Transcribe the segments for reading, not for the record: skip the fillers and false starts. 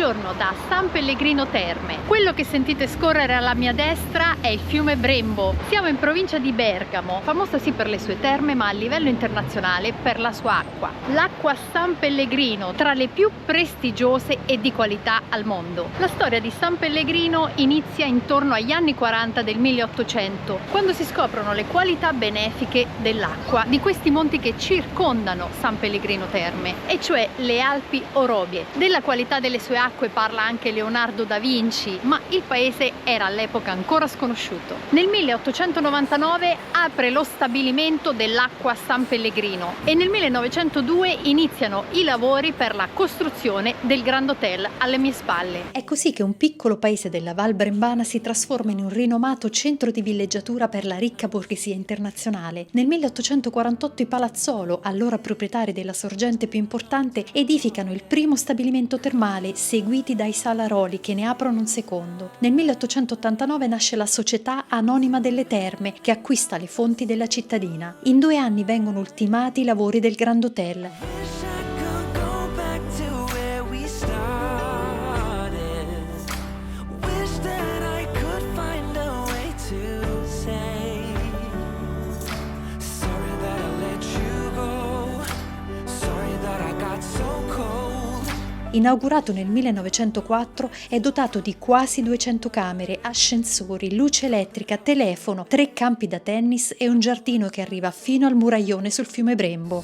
Buongiorno da San Pellegrino Terme. Quello che sentite scorrere alla mia destra è il fiume Brembo. Siamo in provincia di Bergamo, famosa sì per le sue terme, ma a livello internazionale per la sua acqua. L'acqua San Pellegrino, tra le più prestigiose e di qualità al mondo. La storia di San Pellegrino inizia intorno agli anni 40 del 1800, quando si scoprono le qualità benefiche dell'acqua di questi monti che circondano San Pellegrino Terme, e cioè le Alpi Orobie. Della qualità delle sue acque parla anche Leonardo da Vinci, ma il paese era all'epoca ancora sconosciuto. Nel 1899 apre lo stabilimento dell'acqua San Pellegrino e nel 1902 iniziano i lavori per la costruzione del Grand Hotel alle mie spalle. È così che un piccolo paese della Val Brembana si trasforma in un rinomato centro di villeggiatura per la ricca borghesia internazionale. Nel 1848 i Palazzolo, allora proprietari della sorgente più importante, edificano il primo stabilimento termale, seguiti dai Salaroli che ne aprono un secondo. Nel 1889 nasce la Società Anonima delle Terme, che acquista le fonti della cittadina. In 2 anni vengono ultimati i lavori del Grand Hotel. Inaugurato nel 1904, è dotato di quasi 200 camere, ascensori, luce elettrica, telefono, 3 campi da tennis e un giardino che arriva fino al muraglione sul fiume Brembo.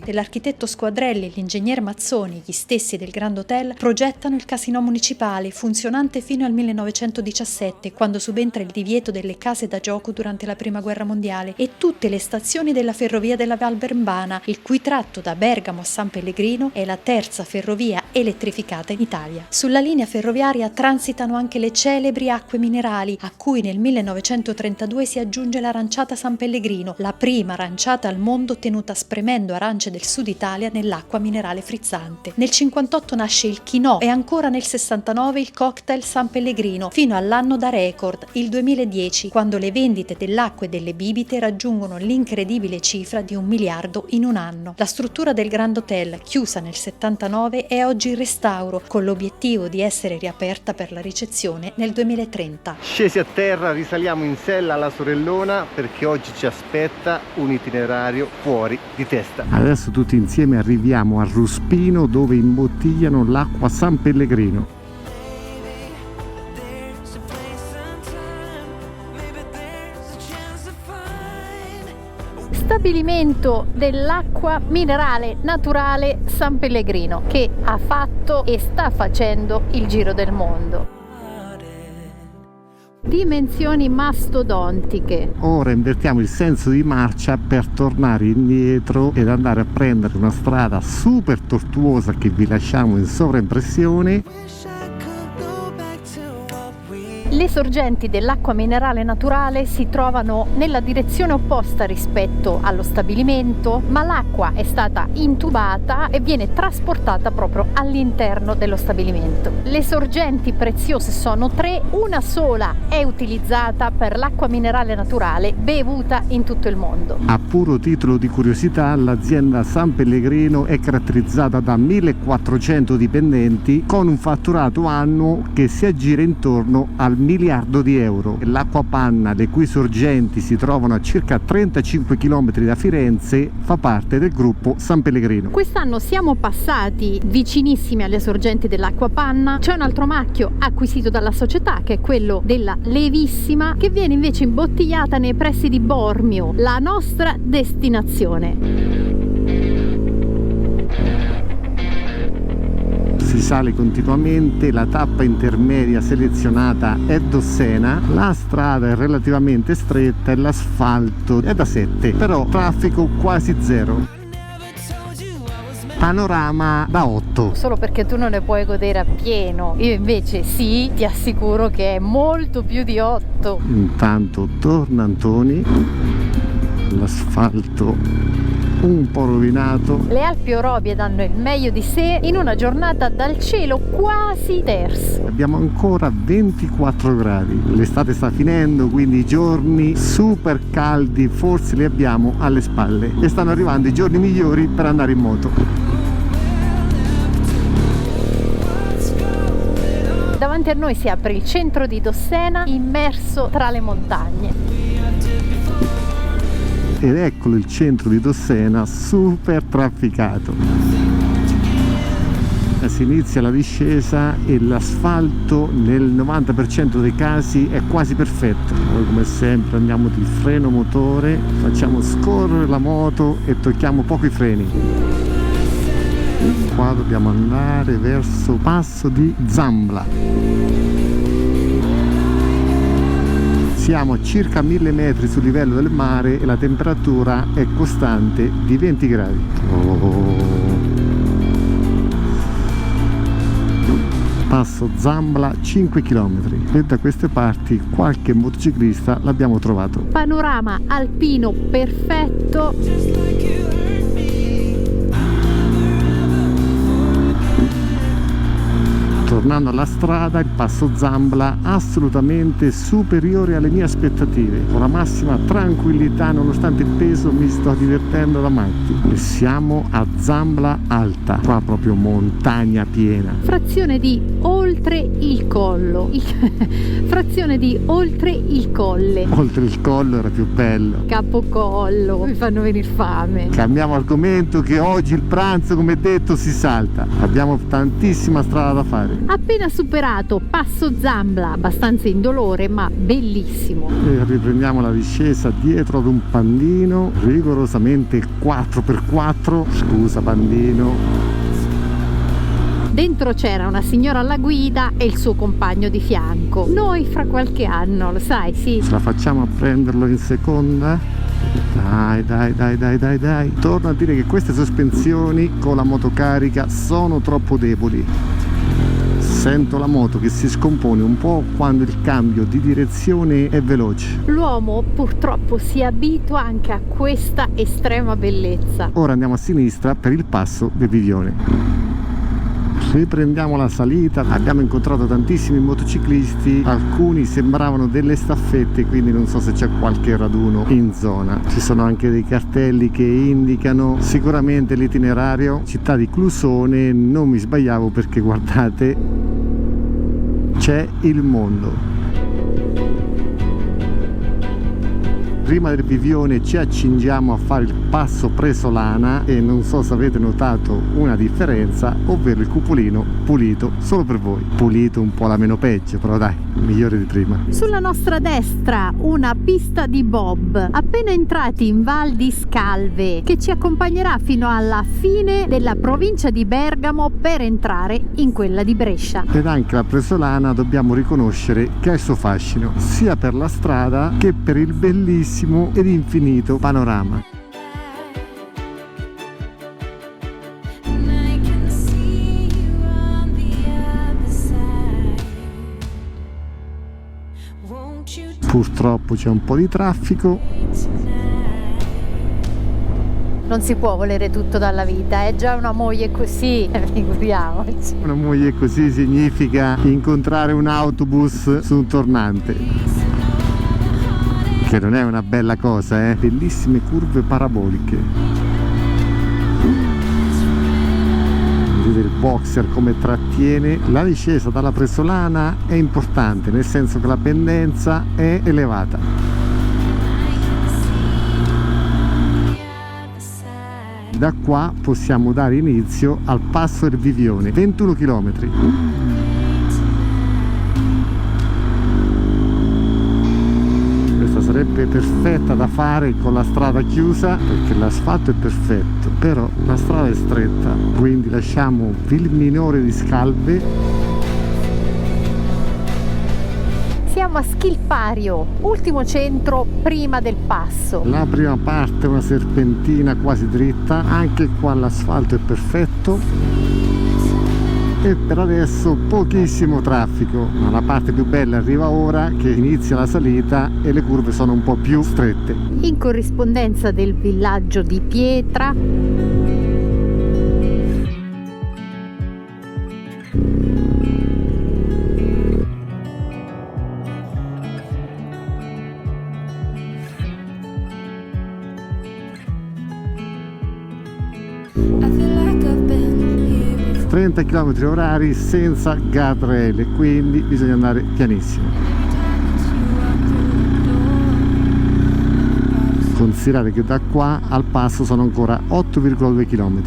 Dell'architetto Squadrelli e l'ingegner Mazzoni, gli stessi del Grand Hotel, progettano il casinò municipale, funzionante fino al 1917, quando subentra il divieto delle case da gioco durante la Prima Guerra Mondiale, e tutte le stazioni della ferrovia della Val Brembana, il cui tratto da Bergamo a San Pellegrino è la terza ferrovia elettrificata in Italia. Sulla linea ferroviaria transitano anche le celebri acque minerali, a cui nel 1932 si aggiunge l'aranciata San Pellegrino, la prima aranciata al mondo ottenuta spremendo arance del sud Italia nell'acqua minerale frizzante. Nel 58 nasce il Chinò e ancora nel 69 il cocktail San Pellegrino, fino all'anno da record, il 2010, quando le vendite dell'acqua e delle bibite raggiungono l'incredibile cifra di 1 miliardo in un anno. La struttura del Grand Hotel, chiusa nel 79, è oggi in restauro, con l'obiettivo di essere riaperta per la ricezione nel 2030. Scesi a terra, risaliamo in sella alla Sorellona, perché oggi ci aspetta un itinerario fuori di testa. Adesso tutti insieme arriviamo a Ruspino, dove imbottigliano l'acqua San Pellegrino. Stabilimento dell'acqua minerale naturale San Pellegrino, che ha fatto e sta facendo il giro del mondo. Dimensioni mastodontiche. Ora invertiamo il senso di marcia per tornare indietro ed andare a prendere una strada super tortuosa che vi lasciamo in sovraimpressione. Le sorgenti dell'acqua minerale naturale si trovano nella direzione opposta rispetto allo stabilimento, ma l'acqua è stata intubata e viene trasportata proprio all'interno dello stabilimento. Le sorgenti preziose sono 3, una sola è utilizzata per l'acqua minerale naturale bevuta in tutto il mondo. A puro titolo di curiosità, l'azienda San Pellegrino è caratterizzata da 1400 dipendenti con un fatturato annuo che si aggira intorno al miliardo di euro. L'acqua Panna, le cui sorgenti si trovano a circa 35 km da Firenze, fa parte del gruppo San Pellegrino. Quest'anno siamo passati vicinissimi alle sorgenti dell'acqua Panna. C'è un altro marchio acquisito dalla società, che è quello della Levissima, che viene invece imbottigliata nei pressi di Bormio, la nostra destinazione. Si sale continuamente, la tappa intermedia selezionata è Dossena, la strada è relativamente stretta e l'asfalto è da 7, però traffico quasi zero. Panorama da 8. Solo perché tu non ne puoi godere appieno, io invece sì, ti assicuro che è molto più di 8. Intanto torna Antoni, l'asfalto un po' rovinato. Le Alpi Orobie danno il meglio di sé in una giornata dal cielo quasi terso. Abbiamo ancora 24 gradi, l'estate sta finendo, quindi i giorni super caldi forse li abbiamo alle spalle e stanno arrivando i giorni migliori per andare in moto. Davanti a noi si apre il centro di Dossena immerso tra le montagne. Ed eccolo il centro di Dossena super trafficato. Si inizia la discesa e l'asfalto nel 90% dei casi è quasi perfetto. Noi come sempre andiamo di freno motore, facciamo scorrere la moto e tocchiamo poco i freni. Qua dobbiamo andare verso Passo di Zambla. Siamo a circa 1000 metri sul livello del mare e la temperatura è costante di 20 gradi. Passo Zambla 5 km e da queste parti qualche motociclista l'abbiamo trovato. Panorama alpino perfetto. Tornando alla strada, il passo Zambla assolutamente superiore alle mie aspettative. Con la massima tranquillità, nonostante il peso, mi sto divertendo da matti. E siamo a Zambla Alta, qua proprio montagna piena. Frazione di oltre il collo. Frazione di oltre il colle. Oltre il collo era più bello. Capocollo, mi fanno venire fame. Cambiamo argomento, che oggi il pranzo, come detto, si salta. Abbiamo tantissima strada da fare. Appena superato Passo Zambla, abbastanza indolore ma bellissimo. E riprendiamo la discesa dietro ad un pandino, rigorosamente 4x4. Scusa pandino. Dentro c'era una signora alla guida e il suo compagno di fianco. Noi fra qualche anno, lo sai, sì. Ce la facciamo a prenderlo in seconda? Dai. Torno a dire che queste sospensioni con la motocarica sono troppo deboli. Sento la moto che si scompone un po' quando il cambio di direzione è veloce. L'uomo purtroppo si abitua anche a questa estrema bellezza. Ora andiamo a sinistra per il passo del Vivione. Riprendiamo la salita, abbiamo incontrato tantissimi motociclisti, alcuni sembravano delle staffette, quindi non so se c'è qualche raduno in zona. Ci sono anche dei cartelli che indicano sicuramente l'itinerario. Città di Clusone, non mi sbagliavo perché guardate, c'è il mondo. Prima del Vivione ci accingiamo a fare il passo Presolana e non so se avete notato una differenza, ovvero il cupolino pulito solo per voi. Pulito un po' la meno peggio, però dai, migliore di prima. Sulla nostra destra una pista di bob, appena entrati in Val di Scalve, che ci accompagnerà fino alla fine della provincia di Bergamo per entrare in quella di Brescia. Ed anche la Presolana dobbiamo riconoscere che ha il suo fascino, sia per la strada che per il bellissimo ed infinito panorama. Purtroppo c'è un po' di traffico. Non si può volere tutto dalla vita, è già una moglie così, figuriamoci. Una moglie così significa incontrare un autobus su un tornante. Che non è una bella cosa, eh? Bellissime curve paraboliche. Vedete il boxer come trattiene. La discesa dalla Presolana è importante, nel senso che la pendenza è elevata. Da qua possiamo dare inizio al passo del Vivione, 21 km. Sarebbe perfetta da fare con la strada chiusa perché l'asfalto è perfetto, però la strada è stretta, quindi lasciamo Vilminore di Scalve. Siamo a Schilpario, ultimo centro prima del passo. La prima parte è una serpentina quasi dritta, anche qua l'asfalto è perfetto. e per adesso pochissimo traffico, ma la parte più bella arriva ora che inizia la salita e le curve sono un po' più strette. In corrispondenza del villaggio di Pietra. I feel like I've been here before. 30 km orari senza guardrail e quindi bisogna andare pianissimo. Considerate che da qua al passo sono ancora 8,2 km.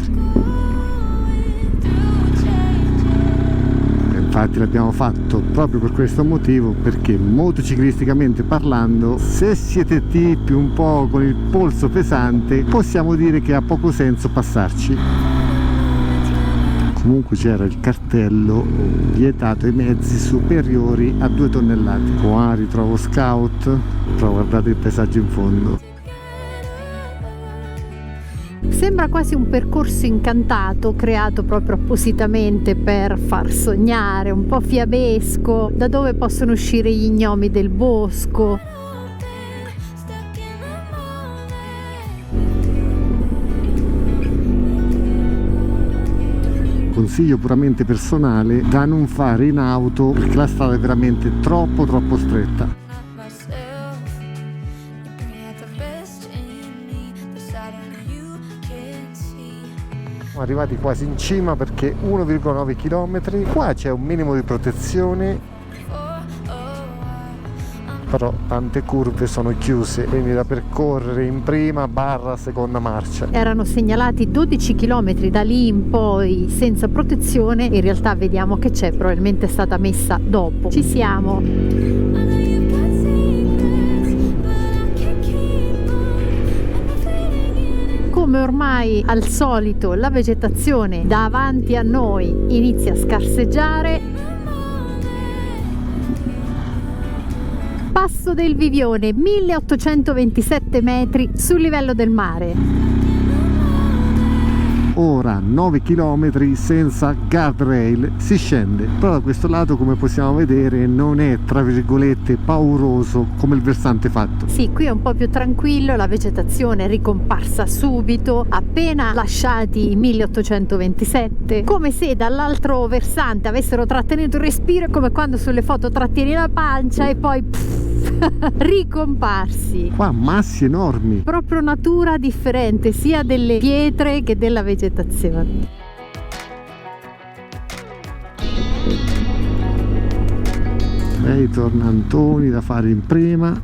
Infatti l'abbiamo fatto proprio per questo motivo, perché motociclisticamente parlando, se siete tipi un po' con il polso pesante, possiamo dire che ha poco senso passarci. Comunque c'era il cartello vietato ai mezzi superiori a 2 tonnellate. Qua ritrovo Scout, però guardate il paesaggio in fondo. Sembra quasi un percorso incantato, creato proprio appositamente per far sognare, un po' fiabesco, da dove possono uscire gli gnomi del bosco. Consiglio puramente personale da non fare in auto, perché la strada è veramente troppo stretta. Siamo arrivati quasi in cima perché 1,9 km. Qua c'è un minimo di protezione, però tante curve sono chiuse, quindi da percorrere in prima / seconda marcia. Erano segnalati 12 km da lì in poi senza protezione, in realtà vediamo che c'è, probabilmente è stata messa dopo. Ci siamo. Come ormai al solito la vegetazione davanti a noi inizia a scarseggiare. Passo del Vivione, 1827 metri sul livello del mare. Ora 9 km senza guardrail, si scende, però da questo lato, come possiamo vedere, non è tra virgolette pauroso come il versante fatto. Sì, qui è un po' più tranquillo, la vegetazione è ricomparsa subito appena lasciati i 1827, come se dall'altro versante avessero trattenuto il respiro, come quando sulle foto trattieni la pancia e poi ricomparsi. Qua massi enormi, proprio natura differente sia delle pietre che della vegetazione. bei tornantoni da fare in prima.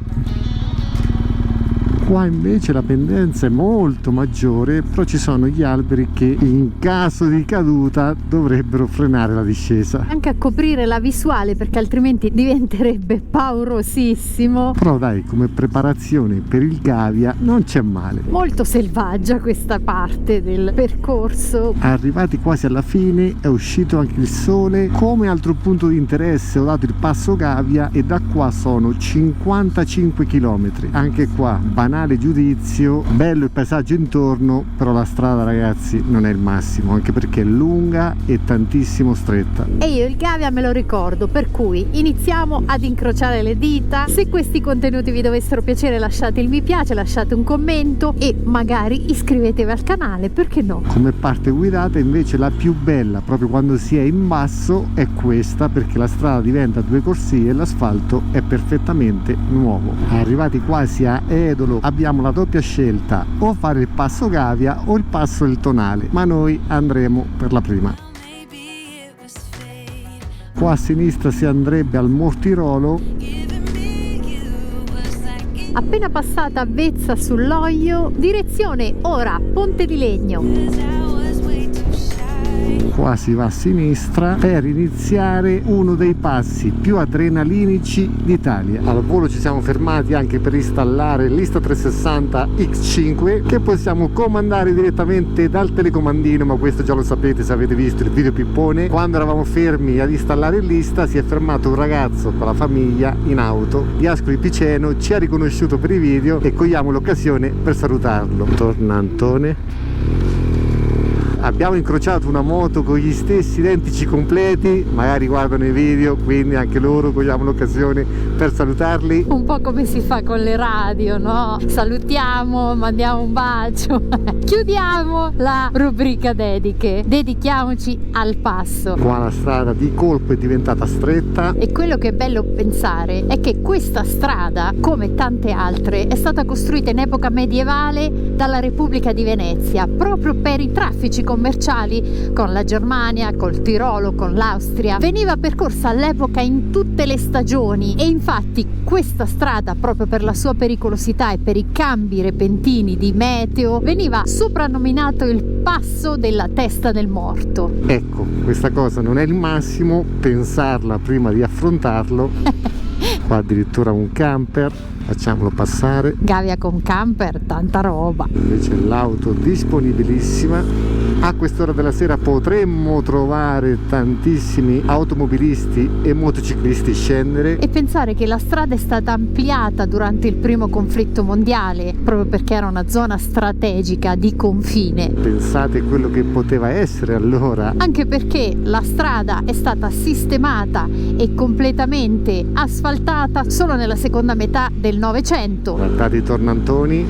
Qua invece la pendenza è molto maggiore, però ci sono gli alberi che in caso di caduta dovrebbero frenare la discesa. Anche a coprire la visuale, perché altrimenti diventerebbe paurosissimo. Però dai, come preparazione per il Gavia non c'è male. Molto selvaggia questa parte del percorso. Arrivati quasi alla fine è uscito anche il sole. Come altro punto di interesse ho dato il passo Gavia e da qua sono 55 km. Anche qua banale giudizio, bello il paesaggio intorno, però la strada ragazzi non è il massimo, anche perché è lunga e tantissimo stretta. E io il Gavia me lo ricordo, per cui iniziamo ad incrociare le dita. Se questi contenuti vi dovessero piacere lasciate il mi piace, lasciate un commento e magari iscrivetevi al canale, perché no? Come parte guidata invece la più bella proprio quando si è in basso è questa, perché la strada diventa 2 corsie e l'asfalto è perfettamente nuovo. Arrivati quasi a Edolo abbiamo la doppia scelta, o fare il passo Gavia o il passo del Tonale, ma noi andremo per la prima. Qua a sinistra si andrebbe al Mortirolo. Appena passata Vezza sull'Oglio, direzione ora Ponte di Legno. Qua si va a sinistra per iniziare uno dei passi più adrenalinici d'Italia. Al volo ci siamo fermati anche per installare l'Insta360 X5 che possiamo comandare direttamente dal telecomandino, ma questo già lo sapete se avete visto il video pippone. Quando eravamo fermi ad installare l'Insta si è fermato un ragazzo con la famiglia in auto di Ascoli Piceno, ci ha riconosciuto per i video e cogliamo l'occasione per salutarlo. Tornantone. Abbiamo incrociato una moto con gli stessi identici completi, magari guardano i video, quindi anche loro cogliamo l'occasione per salutarli. Un po' come si fa con le radio, no? Salutiamo, mandiamo un bacio. Chiudiamo la rubrica dediche, dedichiamoci al passo. Qua la strada di colpo è diventata stretta. E quello che è bello pensare è che questa strada, come tante altre, è stata costruita in epoca medievale dalla Repubblica di Venezia, proprio per i traffici commerciali con la Germania, col Tirolo, con l'Austria. Veniva percorsa all'epoca in tutte le stagioni e infatti questa strada, proprio per la sua pericolosità e per i cambi repentini di meteo, veniva soprannominato il passo della testa del morto. Ecco, questa cosa non è il massimo, pensarla prima di affrontarlo. Qua addirittura un camper, facciamolo passare. Gavia con camper, tanta roba. Invece l'auto disponibilissima. A quest'ora della sera potremmo trovare tantissimi automobilisti e motociclisti scendere. E pensare che la strada è stata ampliata durante il primo conflitto mondiale, proprio perché era una zona strategica di confine. Pensate quello che poteva essere allora. Anche perché la strada è stata sistemata e completamente asfaltata solo nella seconda metà del Novecento. Guardate i tornantoni.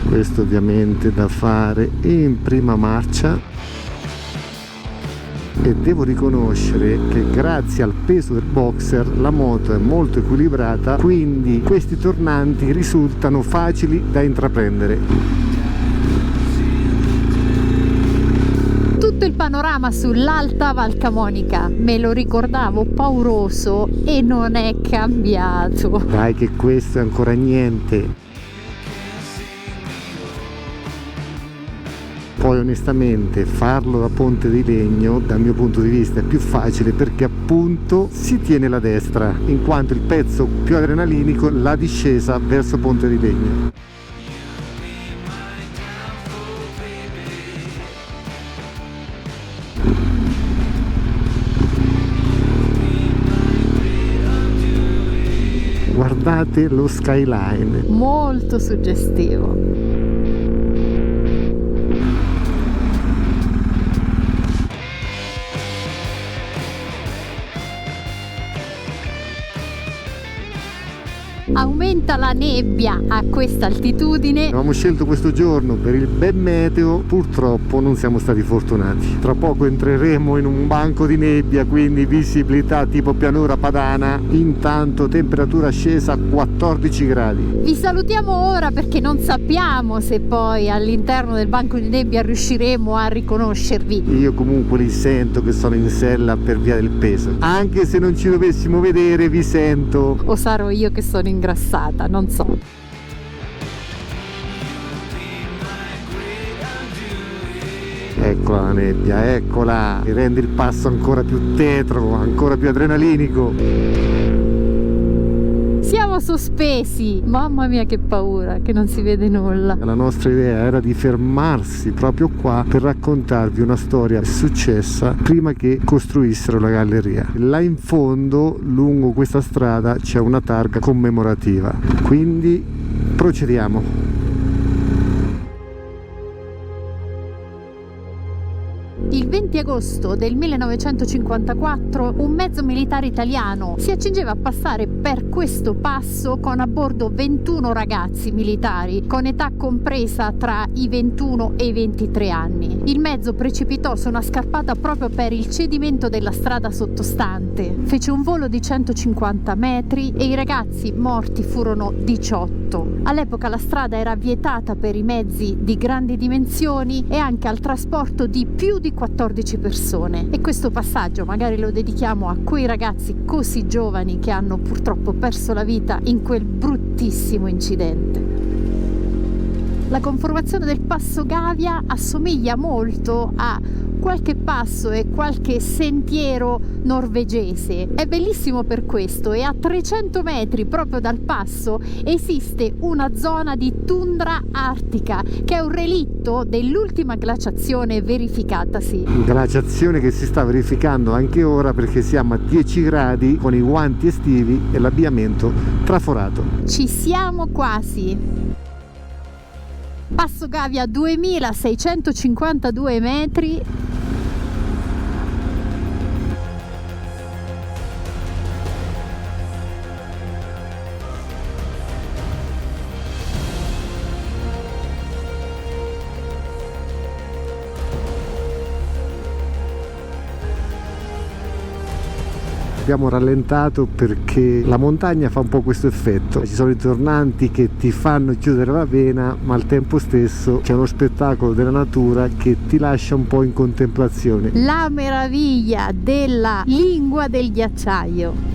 Questo ovviamente da fare in prima marcia e devo riconoscere che grazie al peso del boxer la moto è molto equilibrata, quindi questi tornanti risultano facili da intraprendere. Tutto il panorama sull'Alta Val Camonica me lo ricordavo pauroso e non è cambiato. Dai che questo è ancora niente. Poi onestamente farlo da ponte di legno dal mio punto di vista è più facile perché appunto si tiene la destra, in quanto il pezzo più adrenalinico è la discesa verso ponte di legno. Guardate lo skyline. Molto suggestivo. Aumenta la nebbia a questa altitudine. Avevamo scelto questo giorno per il bel meteo, purtroppo non siamo stati fortunati. Tra poco entreremo in un banco di nebbia, quindi visibilità tipo pianura padana. Intanto temperatura scesa a 14 gradi. Vi salutiamo ora perché non sappiamo se poi all'interno del banco di nebbia riusciremo a riconoscervi. Io comunque li sento che sono in sella per via del peso. Anche se non ci dovessimo vedere vi sento. O sarò io che sono ingrassata, non so. Eccola la nebbia, eccola, che rende il passo ancora più tetro, ancora più adrenalinico. Siamo sospesi, mamma mia che paura, che non si vede nulla. La nostra idea era di fermarsi proprio qua per raccontarvi una storia successa prima che costruissero la galleria. Là in fondo, lungo questa strada, c'è una targa commemorativa, quindi procediamo. Il 20 agosto del 1954 un mezzo militare italiano si accingeva a passare per questo passo con a bordo 21 ragazzi militari con età compresa tra i 21 e i 23 anni. Il mezzo precipitò su una scarpata proprio per il cedimento della strada sottostante. Fece un volo di 150 metri e i ragazzi morti furono 18. All'epoca la strada era vietata per i mezzi di grandi dimensioni e anche al trasporto di più di 14 persone, e questo passaggio magari lo dedichiamo a quei ragazzi così giovani che hanno purtroppo perso la vita in quel bruttissimo incidente. La conformazione del Passo Gavia assomiglia molto a qualche passo e qualche sentiero norvegese. È bellissimo per questo, e a 300 metri proprio dal passo esiste una zona di tundra artica che è un relitto dell'ultima glaciazione verificatasi. Glaciazione che si sta verificando anche ora, perché siamo a 10 gradi con i guanti estivi e l'abbigliamento traforato. Ci siamo quasi. Passo Gavia 2652 metri. Abbiamo rallentato perché la montagna fa un po' questo effetto. Ci sono i tornanti che ti fanno chiudere la vena, ma al tempo stesso c'è uno spettacolo della natura che ti lascia un po' in contemplazione. La meraviglia della lingua del ghiacciaio.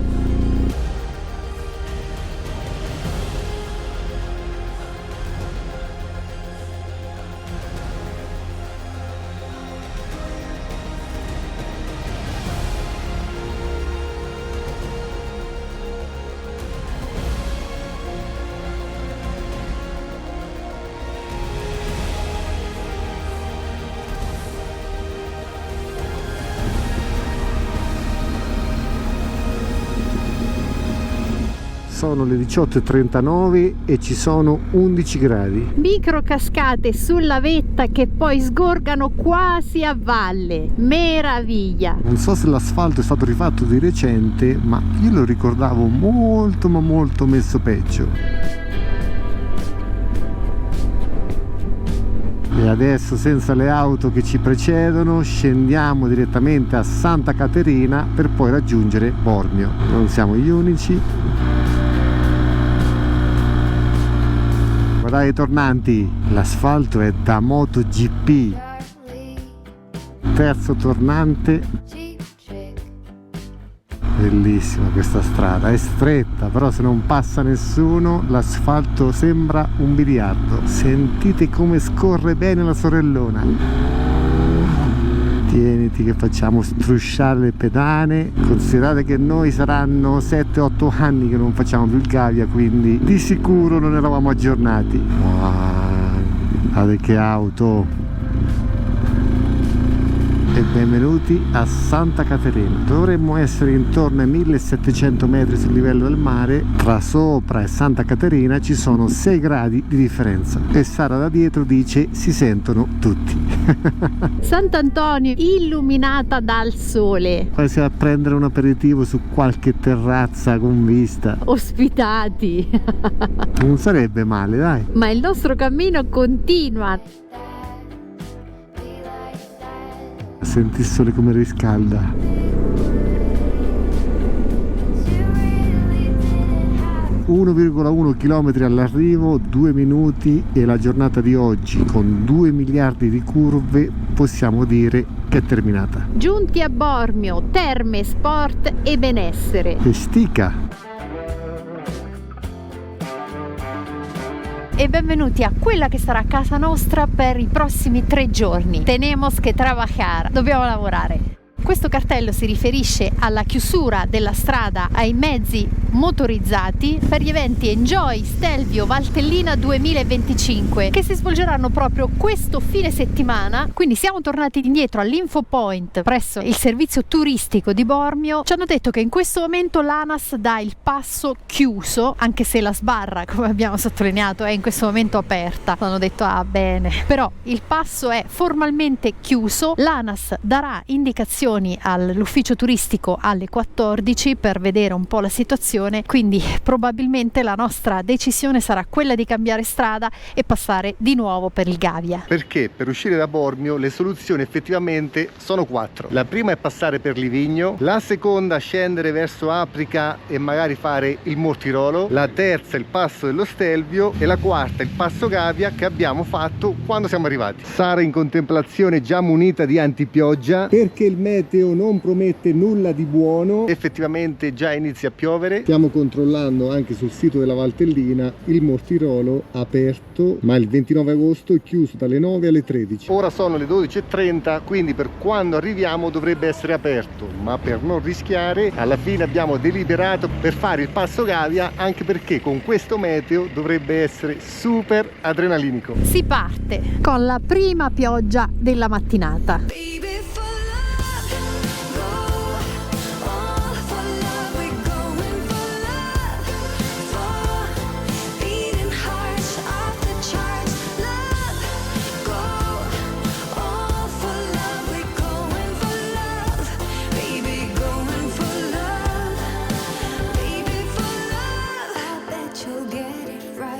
Sono le 18:39 e ci sono 11 gradi. Micro cascate sulla vetta che poi sgorgano quasi a valle. Meraviglia! Non so se l'asfalto è stato rifatto di recente, ma io lo ricordavo molto ma molto messo peggio. E adesso, senza le auto che ci precedono, scendiamo direttamente a Santa Caterina per poi raggiungere Bormio. Non siamo gli unici. Guardate i tornanti, l'asfalto è da MotoGP. Terzo tornante. Bellissima questa strada, è stretta, però se non passa nessuno l'asfalto sembra un biliardo. Sentite come scorre bene la sorellona. Tieniti che facciamo strusciare le pedane. Considerate che noi saranno 7-8 anni che non facciamo più il Gavia, quindi di sicuro non eravamo aggiornati. Wow, guardate che auto! E benvenuti a Santa Caterina. Dovremmo essere intorno ai 1700 metri sul livello del mare. Tra Sopra e Santa Caterina ci sono 6 gradi di differenza e Sara da dietro dice si sentono tutti. Sant'Antonio illuminata dal sole. Quasi a prendere un aperitivo su qualche terrazza con vista. Ospitati. Non sarebbe male, dai. Ma il nostro cammino continua. Senti il sole come riscalda. (1,1 km all'arrivo, 2 minuti e la giornata di oggi con 2 miliardi di curve possiamo dire che è terminata. Giunti a Bormio, terme, sport e benessere. E stica! E benvenuti a quella che sarà casa nostra per i prossimi 3 giorni. Tenemos que trabajar, dobbiamo lavorare. Questo cartello si riferisce alla chiusura della strada ai mezzi motorizzati per gli eventi Enjoy Stelvio Valtellina 2025 che si svolgeranno proprio questo fine settimana. Quindi siamo tornati indietro all'Info Point presso il servizio turistico di Bormio. Ci hanno detto che in questo momento l'ANAS dà il passo chiuso, anche se la sbarra, come abbiamo sottolineato, è in questo momento aperta. Hanno detto bene, però il passo è formalmente chiuso. L'ANAS darà indicazioni all'ufficio turistico alle 14 per vedere un po' la situazione, quindi probabilmente la nostra decisione sarà quella di cambiare strada e passare di nuovo per il Gavia. Perché per uscire da Bormio le soluzioni effettivamente sono 4. La prima è passare per Livigno, la seconda scendere verso Aprica e magari fare il Mortirolo, la terza il passo dello Stelvio e la quarta il passo Gavia che abbiamo fatto quando siamo arrivati. Sara in contemplazione già munita di antipioggia perché il meteo non promette nulla di buono. Effettivamente già inizia a piovere Stiamo controllando anche sul sito della Valtellina il Mortirolo aperto, ma il 29 agosto è chiuso dalle 9 alle 13. Ora sono le 12:30, quindi per quando arriviamo dovrebbe essere aperto, ma per non rischiare alla fine abbiamo deliberato per fare il passo Gavia, anche perché con questo meteo dovrebbe essere super adrenalinico. Si parte con la prima pioggia della mattinata.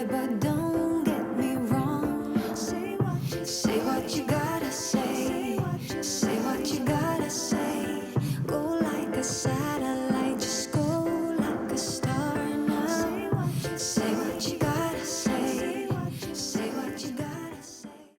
But